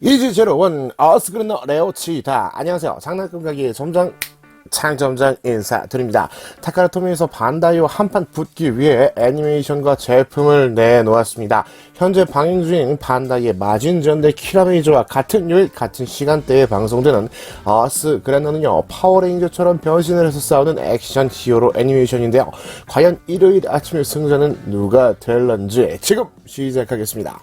이지제로원 어스그르너 레오치다. 안녕하세요. 장난감 가게 점장 창점장 인사드립니다. 타카라토미에서 반다이와 한판 붙기 위해 애니메이션과 제품을 내놓았습니다. 현재 방영 중인 반다이의 마진전 대 키라메이저와 같은 요일 같은 시간대에 방송되는 어스그레너는요, 파워레인저처럼 변신을 해서 싸우는 액션 히어로 애니메이션인데요. 과연 일요일 아침의 승자는 누가 될런지 지금 시작하겠습니다.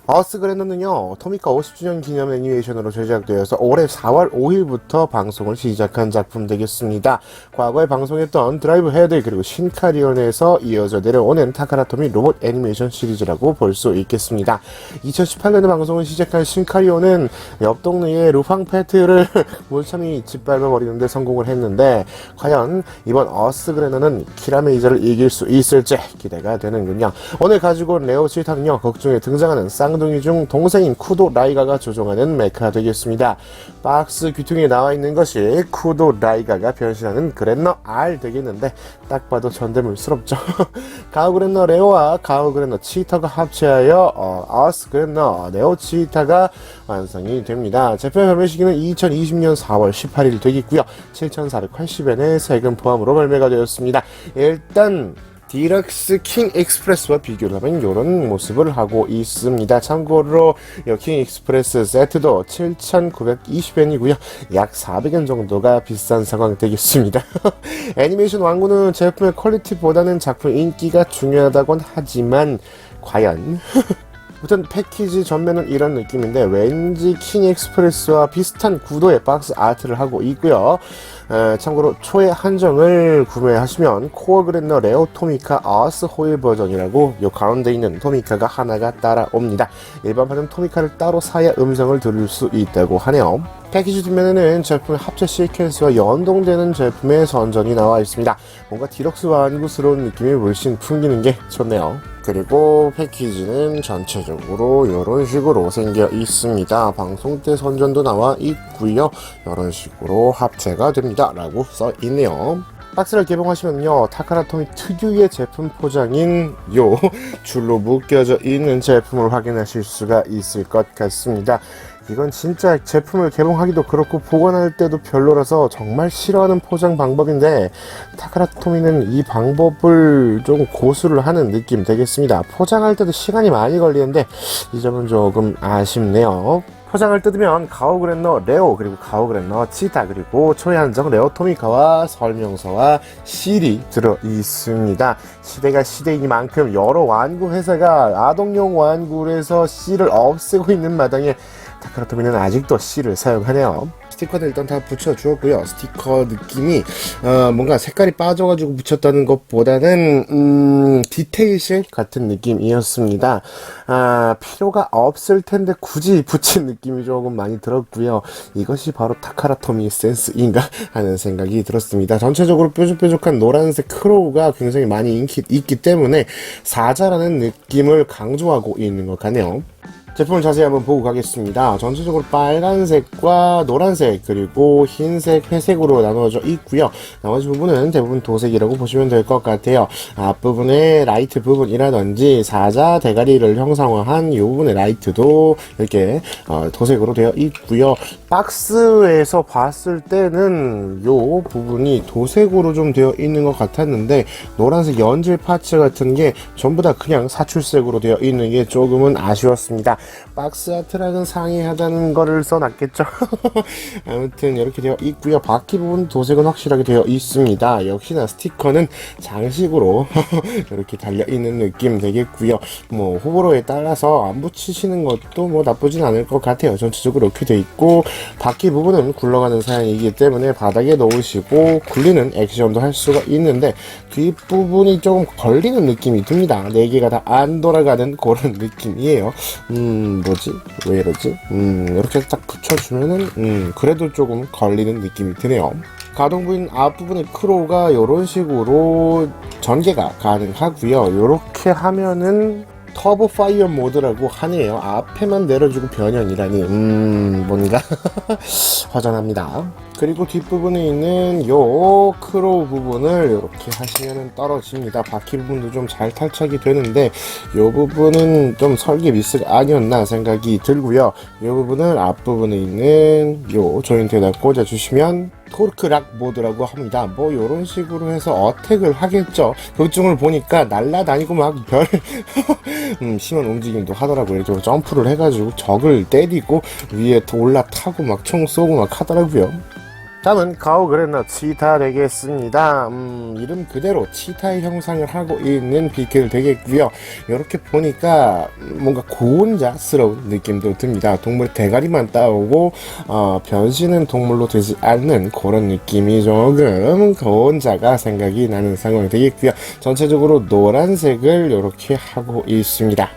어스그레너는요, 토미카 50주년 기념 애니메이션으로 제작되어서 올해 4월 5일부터 방송을 시작한 작품 되겠습니다. 과거에 방송했던 드라이브 헤드 그리고 신카리온에서 이어져 내려오는 타카라토미 로봇 애니메이션 시리즈라고 볼 수 있겠습니다. 2018년에 방송을 시작한 신카리온은 옆 동네의 루팡 패트를 몰참이 짓밟아버리는데 성공을 했는데, 과연 이번 어스그레너는 키라메이저를 이길 수 있을지 기대가 되는군요. 오늘 가지고 온 레오치타는요, 극중에 등장하는 쌍둥이 중 동생인 쿠도 라이가가 조종하는 메카 되겠습니다. 박스 귀퉁이에 나와 있는 것이 쿠도 라이가가 변신하는 그랜너 R 되겠는데, 딱 봐도 전대물스럽죠. 가오그랜너 레오와 가오그랜너 치타가 합체하여 어스그랜너 레오 치타가 완성이 됩니다. 제품 발매 시기는 2020년 4월 18일 되겠고요. 7,480엔의 세금 포함으로 발매가 되었습니다. 일단 디럭스 킹 익스프레스와 비교를 하면 이런 모습을 하고 있습니다. 참고로 킹 익스프레스 세트도 7,920엔이고요. 약 400엔 정도가 비싼 상황 되겠습니다. 애니메이션 왕구는 제품의 퀄리티보다는 작품 인기가 중요하다곤 하지만 과연 아무튼 패키지 전면은 이런 느낌인데, 왠지 킹 익스프레스와 비슷한 구도의 박스 아트를 하고 있고요. 참고로 초의 한정을 구매하시면 코어 그랜너 레오 토미카 어스 호일 버전이라고 요 가운데 있는 토미카가 하나가 따라옵니다. 일반판은 토미카를 따로 사야 음성을 들을 수 있다고 하네요. 패키지 뒷면에는 제품의 합체 시퀀스와 연동되는 제품의 선전이 나와 있습니다. 뭔가 디럭스 완구스러운 느낌이 물씬 풍기는 게 좋네요. 그리고 패키지는 전체적으로 이런 식으로 생겨 있습니다. 방송 때 선전도 나와 있고요. 이런 식으로 합체가 됩니다 라고 써 있네요. 박스를 개봉하시면요, 타카라토미 특유의 제품 포장인 요 줄로 묶여져 있는 제품을 확인하실 수가 있을 것 같습니다. 이건 진짜 제품을 개봉하기도 그렇고 보관할 때도 별로라서 정말 싫어하는 포장 방법인데, 타카라토미는 이 방법을 좀 고수를 하는 느낌 되겠습니다. 포장할 때도 시간이 많이 걸리는데 이 점은 조금 아쉽네요. 포장을 뜯으면 가오그랜너 레오 그리고 가오그랜너 치타 그리고 초의 한정 레오 토미카와 설명서와 실이 들어 있습니다. 시대가 시대이니만큼 여러 완구 회사가 아동용 완구를 해서 실을 없애고 있는 마당에 타카라토미는 아직도 실을 사용하네요. 스티커는 일단 다 붙여주었고요. 스티커 느낌이 뭔가 색깔이 빠져가지고 붙였다는 것보다는 디테일 실 같은 느낌이었습니다. 필요가 없을 텐데 굳이 붙인 느낌이 조금 많이 들었고요. 이것이 바로 타카라토미 센스인가 하는 생각이 들었습니다. 전체적으로 뾰족뾰족한 노란색 크로우가 굉장히 많이 있기 때문에 사자라는 느낌을 강조하고 있는 것 같네요. 제품을 자세히 한번 보고 가겠습니다. 전체적으로 빨간색과 노란색 그리고 흰색, 회색으로 나누어져 있고요. 나머지 부분은 대부분 도색이라고 보시면 될 것 같아요. 앞부분의 라이트 부분이라든지 사자 대가리를 형상화한 이 부분의 라이트도 이렇게 도색으로 되어 있고요. 박스에서 봤을 때는 이 부분이 도색으로 좀 되어 있는 것 같았는데, 노란색 연질 파츠 같은 게 전부 다 그냥 사출색으로 되어 있는 게 조금은 아쉬웠습니다. 박스 아트랑은 상이하다는 거를 써놨겠죠. 아무튼 이렇게 되어 있고요. 바퀴 부분 도색은 확실하게 되어 있습니다. 역시나 스티커는 장식으로 이렇게 달려있는 느낌 되겠고요. 뭐 호불호에 따라서 안 붙이시는 것도 뭐 나쁘진 않을 것 같아요. 전체적으로 이렇게 되어 있고, 바퀴 부분은 굴러가는 사양이기 때문에 바닥에 놓으시고 굴리는 액션도 할 수가 있는데, 뒷부분이 조금 걸리는 느낌이 듭니다. 4개가 다 안 돌아가는 그런 느낌이에요. 뭐지? 왜 이러지? 이렇게 딱 붙여주면은, 그래도 조금 걸리는 느낌이 드네요. 가동 부인 앞부분의 크로우가 이런 식으로 전개가 가능하고요. 이렇게 하면은 터보 파이어 모드라고 하네요. 앞에만 내려주고 변형이라니 뭔가 허전합니다. 그리고 뒷부분에 있는 요 크로우 부분을 이렇게 하시면 떨어집니다. 바퀴 부분도 좀 잘 탈착이 되는데 요 부분은 좀 설계 미스가 아니었나 생각이 들고요. 요 부분을 앞부분에 있는 요 조인트에다 꽂아주시면 토르크락 모드라고 합니다. 뭐 요런 식으로 해서 어택을 하겠죠. 극중을 보니까 날라다니고 막 별 심한 움직임도 하더라고요. 좀 점프를 해가지고 적을 때리고 위에 올라타고 막 총 쏘고 막 하더라고요. 다음은 가오 그랜너 치타 되겠습니다. 이름 그대로 치타의 형상을 하고 있는 비클 되겠고요. 이렇게 보니까 뭔가 고온자스러운 느낌도 듭니다. 동물 대가리만 따오고 변신은 동물로 되지 않는 그런 느낌이 조금 고온자가 생각이 나는 상황이 되겠고요. 전체적으로 노란색을 이렇게 하고 있습니다.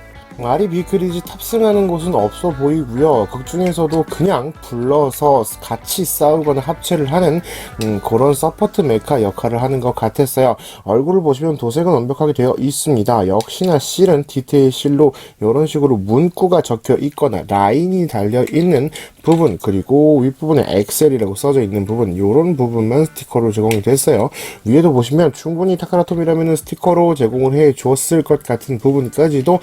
아리 비크리지 탑승하는 곳은 없어 보이고요. 극중에서도 그냥 불러서 같이 싸우거나 합체를 하는 그런 서포트 메카 역할을 하는 것 같았어요. 얼굴을 보시면 도색은 완벽하게 되어 있습니다. 역시나 실은 디테일 실로 이런 식으로 문구가 적혀 있거나 라인이 달려 있는 부분, 그리고 윗부분에 엑셀이라고 써져 있는 부분, 이런 부분만 스티커로 제공이 됐어요. 위에도 보시면 충분히 타카라토미라면 스티커로 제공을 해 줬을 것 같은 부분까지도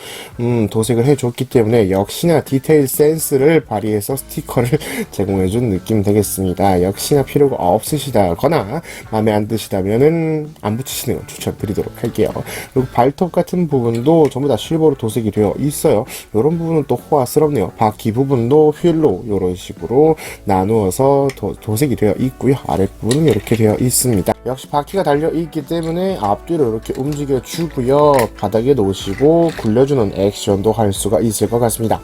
도색을 해줬기 때문에 역시나 디테일 센스를 발휘해서 스티커를 제공해준 느낌 되겠습니다. 역시나 필요가 없으시다거나 마음에 안 드시다면은 안 붙이시는 걸 추천드리도록 할게요. 그리고 발톱 같은 부분도 전부 다 실버로 도색이 되어 있어요. 이런 부분은 또 호화스럽네요. 바퀴 부분도 휠로 이런 식으로 나누어서 도색이 되어 있고요. 아랫부분은 이렇게 되어 있습니다. 역시 바퀴가 달려 있기 때문에 앞뒤로 이렇게 움직여 주고요. 바닥에 놓으시고 굴려주는 액션도 할 수가 있을 것 같습니다.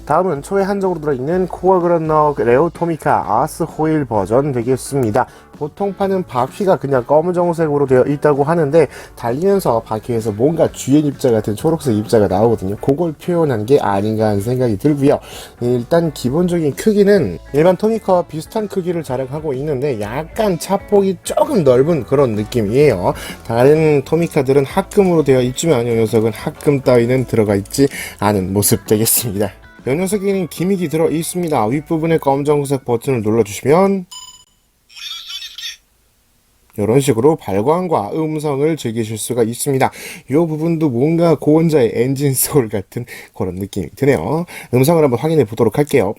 다음은 초에 한정으로 들어있는 코어 그랜너 레오 토미카 아스 호일 버전 되겠습니다. 보통 파는 바퀴가 그냥 검정색으로 되어 있다고 하는데 달리면서 바퀴에서 뭔가 주행 입자 같은 초록색 입자가 나오거든요. 그걸 표현한 게 아닌가 하는 생각이 들고요. 일단 기본적인 크기는 일반 토미카와 비슷한 크기를 자랑하고 있는데 약간 차폭이 조금 넓은 그런 느낌이에요. 다른 토미카들은 합금으로 되어 있지만 이 녀석은 합금 따위는 들어가 있지 않은 모습 되겠습니다. 이 녀석에는 기믹이 들어 있습니다. 윗부분에 검정색 버튼을 눌러주시면 이런 식으로 발광과 음성을 즐기실 수가 있습니다. 이 부분도 뭔가 고온자의 엔진 소울 같은 그런 느낌이 드네요. 음성을 한번 확인해 보도록 할게요.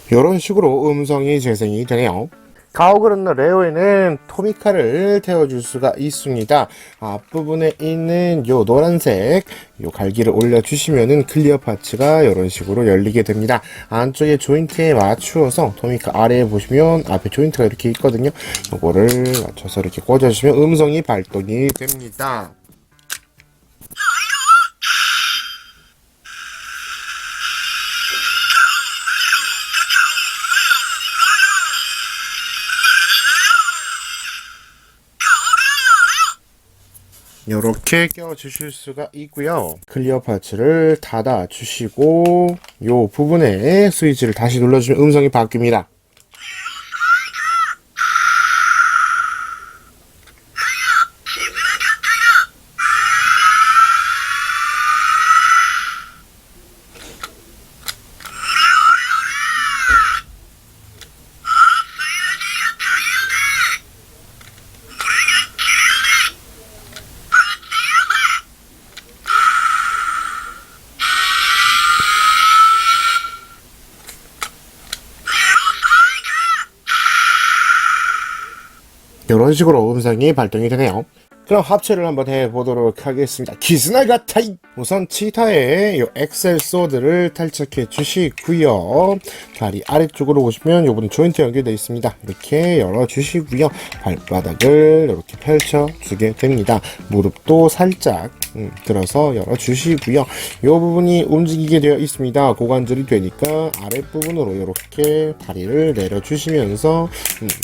이런 식으로 음성이 재생이 되네요. 가오그랜너 레오에는 토미카를 태워줄 수가 있습니다. 앞부분에 있는 요 노란색 요 갈기를 올려주시면은 클리어 파츠가 이런 식으로 열리게 됩니다. 안쪽에 조인트에 맞추어서 토미카 아래에 보시면 앞에 조인트가 이렇게 있거든요. 요거를 맞춰서 이렇게 꽂아주시면 음성이 발동이 됩니다. 이렇게 껴주실 수가 있고요. 클리어 파츠를 닫아 주시고 요 부분에 스위치를 다시 눌러주면 음성이 바뀝니다. 이런 식으로 음성이 발동이 되네요. 그럼 합체를 한번 해보도록 하겠습니다. 기스나가타이! 우선 치타의 요 엑셀 소드를 탈착해 주시고요. 다리 아래쪽으로 보시면 요번 조인트 연결되어 있습니다. 이렇게 열어주시고요. 발바닥을 이렇게 펼쳐주게 됩니다. 무릎도 살짝 들어서 열어주시고요. 요 부분이 움직이게 되어 있습니다. 고관절이 되니까 아랫부분으로 이렇게 다리를 내려주시면서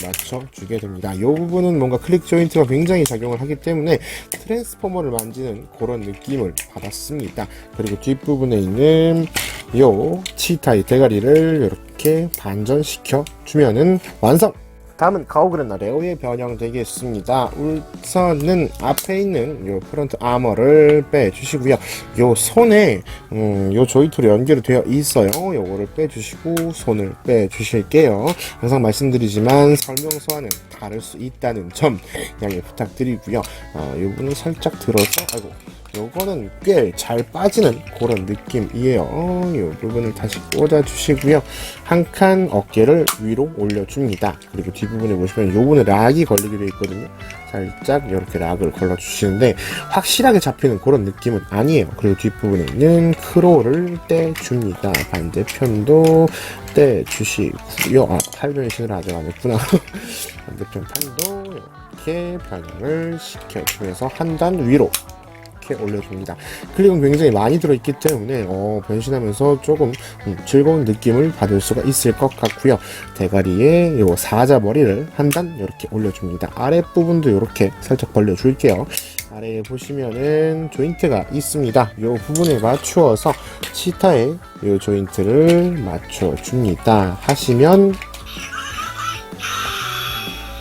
맞춰주게 됩니다. 요 부분은 뭔가 클릭 조인트가 굉장히 작용을 하기 때문에 트랜스포머를 만지는 그런 느낌을 받았습니다. 그리고 뒷부분에 있는 요 치타의 대가리를 이렇게 반전시켜 주면은 완성! 다음은 가오그레나 레오의 변형 되겠습니다. 우선은 앞에 있는 요 프론트 아머를 빼주시고요. 요 손에 요 조이트로 연결이 되어 있어요. 요거를 빼주시고 손을 빼주실게요. 항상 말씀드리지만 설명서와는 다를 수 있다는 점 양해 부탁드리고요. 요분은 살짝 들어서 요거는 꽤 잘 빠지는 그런 느낌이에요. 요 부분을 다시 꽂아주시고요. 한 칸 어깨를 위로 올려줍니다. 그리고 뒷부분에 보시면 요번에 락이 걸리게 되어 있거든요. 살짝 이렇게 락을 걸러주시는데 확실하게 잡히는 그런 느낌은 아니에요. 그리고 뒷부분에 있는 크로를 떼줍니다. 반대편도 떼주시고요. 팔 변신을 아직 안 했구나. 반대편 팔도 이렇게 변형을 시켜주면서 한 단 위로 이렇게 올려줍니다. 클릭은 굉장히 많이 들어있기 때문에 변신하면서 조금 즐거운 느낌을 받을 수가 있을 것 같고요. 대가리에 요 사자 머리를 한 단 이렇게 올려줍니다. 아랫부분도 이렇게 살짝 벌려줄게요. 아래에 보시면은 조인트가 있습니다. 요 부분에 맞추어서 치타의 요 조인트를 맞춰줍니다. 하시면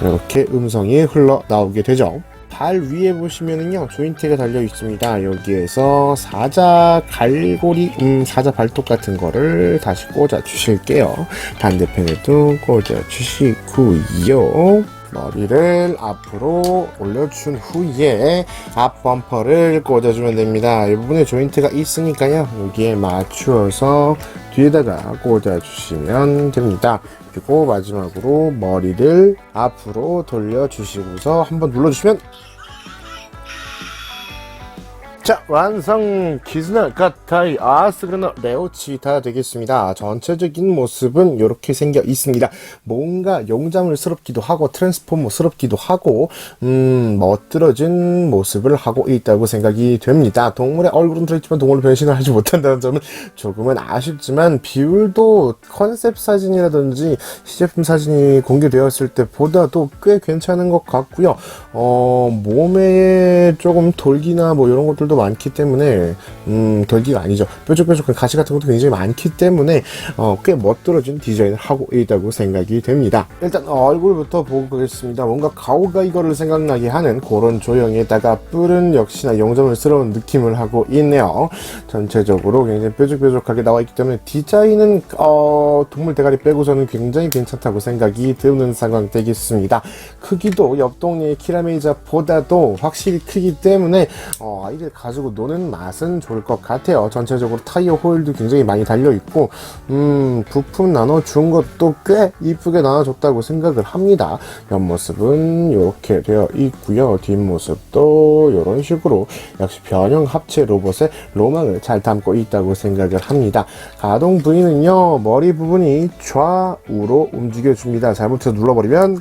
이렇게 음성이 흘러나오게 되죠. 발 위에 보시면은요 조인트가 달려 있습니다. 여기에서 사자 갈고리 사자 발톱 같은 거를 다시 꽂아 주실게요. 반대편에도 꽂아 주시고요. 머리를 앞으로 올려준 후에 앞 범퍼를 꽂아주면 됩니다. 이 부분에 조인트가 있으니까요. 여기에 맞추어서 뒤에다가 꽂아주시면 됩니다. 그리고 마지막으로 머리를 앞으로 돌려주시고서 한번 눌러주시면 자, 완성! 기스나가타이 아스그레나 레오치타 되겠습니다. 전체적인 모습은 이렇게 생겨 있습니다. 뭔가 용자물스럽기도 하고 트랜스포머스럽기도 하고 멋들어진 모습을 하고 있다고 생각이 됩니다. 동물의 얼굴은 들어있지만 동물로 변신을 하지 못한다는 점은 조금은 아쉽지만 비율도 컨셉 사진이라든지 시제품 사진이 공개되었을 때보다도 꽤 괜찮은 것 같고요. 몸에 조금 돌기나 뭐 이런 것들도 많기 때문에 돌기가 아니죠. 뾰족뾰족한 가시 같은 것도 굉장히 많기 때문에 꽤 멋들어진 디자인을 하고 있다고 생각이 됩니다. 일단 얼굴부터 보고 가겠습니다. 뭔가 가오가이거를 생각나게 하는 그런 조형에다가 뿔은 역시나 용자물스러운 느낌을 하고 있네요. 전체적으로 굉장히 뾰족뾰족하게 나와 있기 때문에 디자인은 동물 대가리 빼고서는 굉장히 괜찮다고 생각이 드는 상황 되겠습니다. 크기도 옆 동네의 키라메이자보다도 확실히 크기 때문에 아이들 가지고 노는 맛은 좋을 것 같아요. 전체적으로 타이어 호일도 굉장히 많이 달려있고 부품 나눠준 것도 꽤 이쁘게 나눠줬다고 생각을 합니다. 옆모습은 이렇게 되어 있고요. 뒷모습도 이런 식으로 역시 변형 합체 로봇의 로망을 잘 담고 있다고 생각을 합니다. 가동 부위는요. 머리 부분이 좌우로 움직여줍니다. 잘못해서 눌러버리면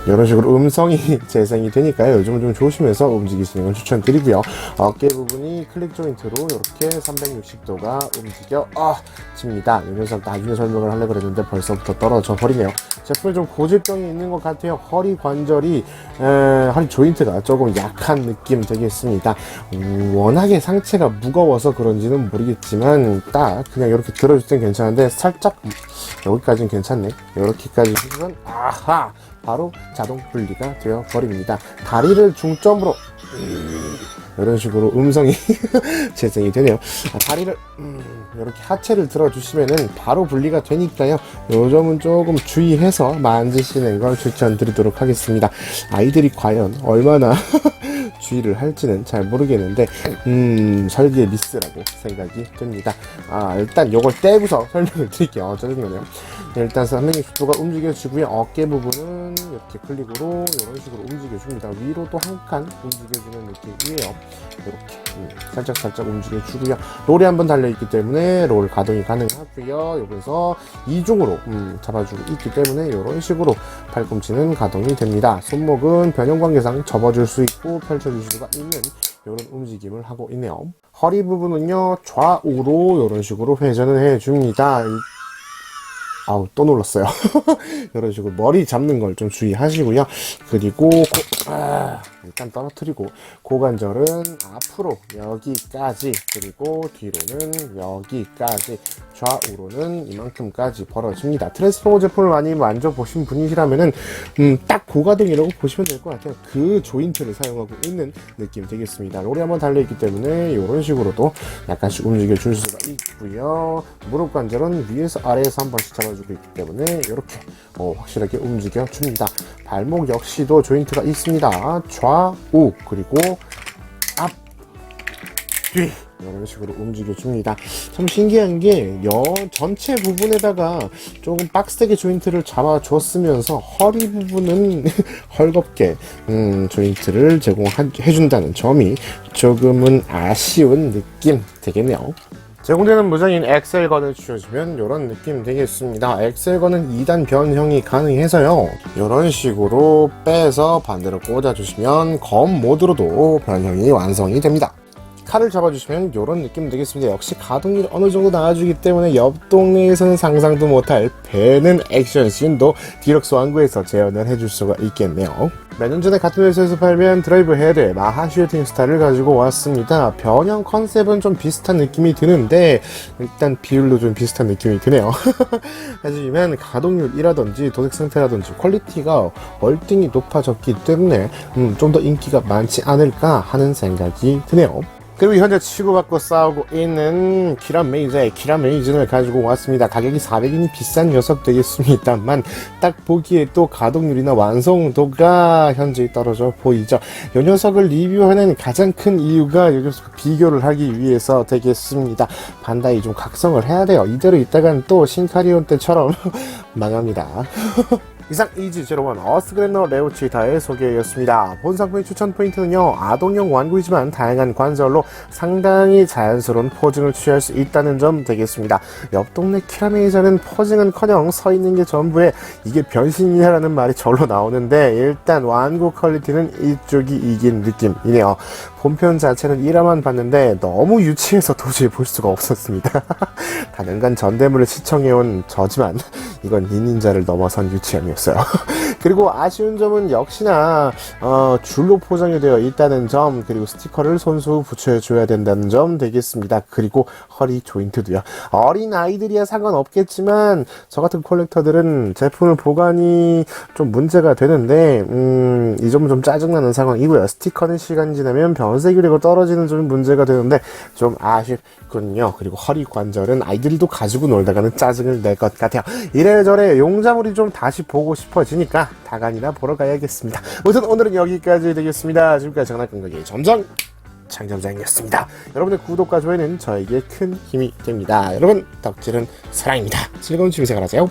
이런 식으로 음성이 재생이 되니까요. 요즘은 좀 조심해서 움직이시는 걸 추천드리고요. 어깨 부분이 클릭 조인트로 이렇게 360도가 움직여집니다. 이 녀석 나중에 설명을 하려고 그랬는데 벌써부터 떨어져 버리네요. 제품에 좀 고질병이 있는 것 같아요. 허리 관절이 허리 조인트가 조금 약한 느낌 되겠습니다. 워낙에 상체가 무거워서 그런지는 모르겠지만 딱 그냥 이렇게 들어줄 땐 괜찮은데 살짝 여기까지는 괜찮네. 이렇게까지 해주면 아하! 바로 자동 분리가 되어 버립니다. 다리를 중점으로 이런 식으로 음성이 재생이 되네요. 다리를 이렇게 하체를 들어주시면은 바로 분리가 되니까요. 요 점은 조금 주의해서 만지시는 걸 추천드리도록 하겠습니다. 아이들이 과연 얼마나 주의를 할지는 잘 모르겠는데 설계의 미스라고 생각이 듭니다. 일단 요걸 떼고서 설명을 드릴게요. 짜증나네요. 일단 360도가 움직여주고요. 어깨 부분은 이렇게 클릭으로 이런 식으로 움직여줍니다. 위로도 한 칸 움직여주는 느낌이에요. 이렇게 살짝 움직여주고요. 롤이 한번 달려있기 때문에 롤 가동이 가능하고요. 여기서 이중으로 잡아주고 있기 때문에 이런 식으로 팔꿈치는 가동이 됩니다. 손목은 변형 관계상 접어줄 수 있고 펼쳐줄 수가 있는 이런 움직임을 하고 있네요. 허리 부분은요, 좌우로 이런 식으로 회전을 해줍니다. 아우, 또 눌렀어요. 이런 식으로 머리 잡는 걸 좀 주의하시고요. 그리고 일단 떨어뜨리고 고관절은 앞으로 여기까지, 그리고 뒤로는 여기까지, 좌우로는 이만큼까지 벌어집니다. 트랜스포머 제품을 많이 만져보신 분이시라면은 딱 고가동이라고 보시면 될 것 같아요. 그 조인트를 사용하고 있는 느낌 되겠습니다. 롤이 한번 달려있기 때문에 이런 식으로도 약간씩 움직여 줄 수가 있고요. 무릎 관절은 위에서 아래에서 한 번씩 잡아주고 있기 때문에 이렇게 확실하게 움직여 줍니다. 발목 역시도 조인트가 있습니다. 좌우, 그리고 앞, 뒤, 이런 식으로 움직여줍니다. 참 신기한 게 전체 부분에다가 조금 빡세게 조인트를 잡아줬으면서 허리 부분은 헐겁게 조인트를 제공해준다는 점이 조금은 아쉬운 느낌 되겠네요. 제공되는 무장인 엑셀건을 주셔주면 이런 느낌 되겠습니다. 엑셀건은 2단 변형이 가능해서요, 이런 식으로 빼서 반대로 꽂아주시면 검 모드로도 변형이 완성이 됩니다. 칼을 잡아주시면 이런 느낌 되겠습니다. 역시 가동률이 어느 정도 나와주기 때문에 옆 동네에서는 상상도 못할 배는 액션씬도 디럭스 완구에서 재현을 해줄 수가 있겠네요. 몇 년 전에 같은 회사에서 발매한 드라이브 헤드의 마하 슈팅 스타를 가지고 왔습니다. 변형 컨셉은 좀 비슷한 느낌이 드는데 일단 비율도 좀 비슷한 느낌이 드네요. 하지만 가동률이라든지 도색 상태라든지 퀄리티가 월등히 높아졌기 때문에 좀 더 인기가 많지 않을까 하는 생각이 드네요. 그리고 현재 치고받고 싸우고 있는 키란 메이저의 키란 메이즌을 가지고 왔습니다. 가격이 400원이 비싼 녀석 되겠습니다만 딱 보기에 또 가동률이나 완성도가 현저히 떨어져 보이죠. 이 녀석을 리뷰하는 가장 큰 이유가 이 녀석과 비교를 하기 위해서 되겠습니다. 반다이 좀 각성을 해야 돼요. 이대로 있다간 또 신카리온 때처럼 망합니다. 이상 이지01 어스그래너 레오치타의 소개였습니다. 본 상품의 추천 포인트는요, 아동용 완구이지만 다양한 관절로 상당히 자연스러운 포징을 취할 수 있다는 점 되겠습니다. 옆 동네 키라메이저는 포징은커녕 서 있는 게 전부에 이게 변신이냐라는 말이 절로 나오는데, 일단 완구 퀄리티는 이쪽이 이긴 느낌이네요. 본편 자체는 1화만 봤는데 너무 유치해서 도저히 볼 수가 없었습니다. 다년간 전대물을 시청해온 저지만 이건 닌닌자를 넘어선 유치함이었어요. 그리고 아쉬운 점은 역시나 줄로 포장이 되어 있다는 점, 그리고 스티커를 손수 붙여줘야 된다는 점 되겠습니다. 그리고 허리 조인트도요. 어린 아이들이야 상관없겠지만 저 같은 콜렉터들은 제품을 보관이 좀 문제가 되는데 이 점은 좀 짜증나는 상황이고요. 스티커는 시간이 지나면 변색이 떨어지는 점이 문제가 되는데 좀 아쉽군요. 그리고 허리 관절은 아이들도 가지고 놀다가는 짜증을 낼 것 같아요. 이래저래 용자물이 좀 다시 보고 싶어지니까 다간이나 보러 가야겠습니다. 우선 오늘은 여기까지 되겠습니다. 지금까지 장난감가게의 점장 장점장이었습니다. 여러분의 구독과 좋아요는 저에게 큰 힘이 됩니다. 여러분, 덕질은 사랑입니다. 즐거운 취미생활 하세요.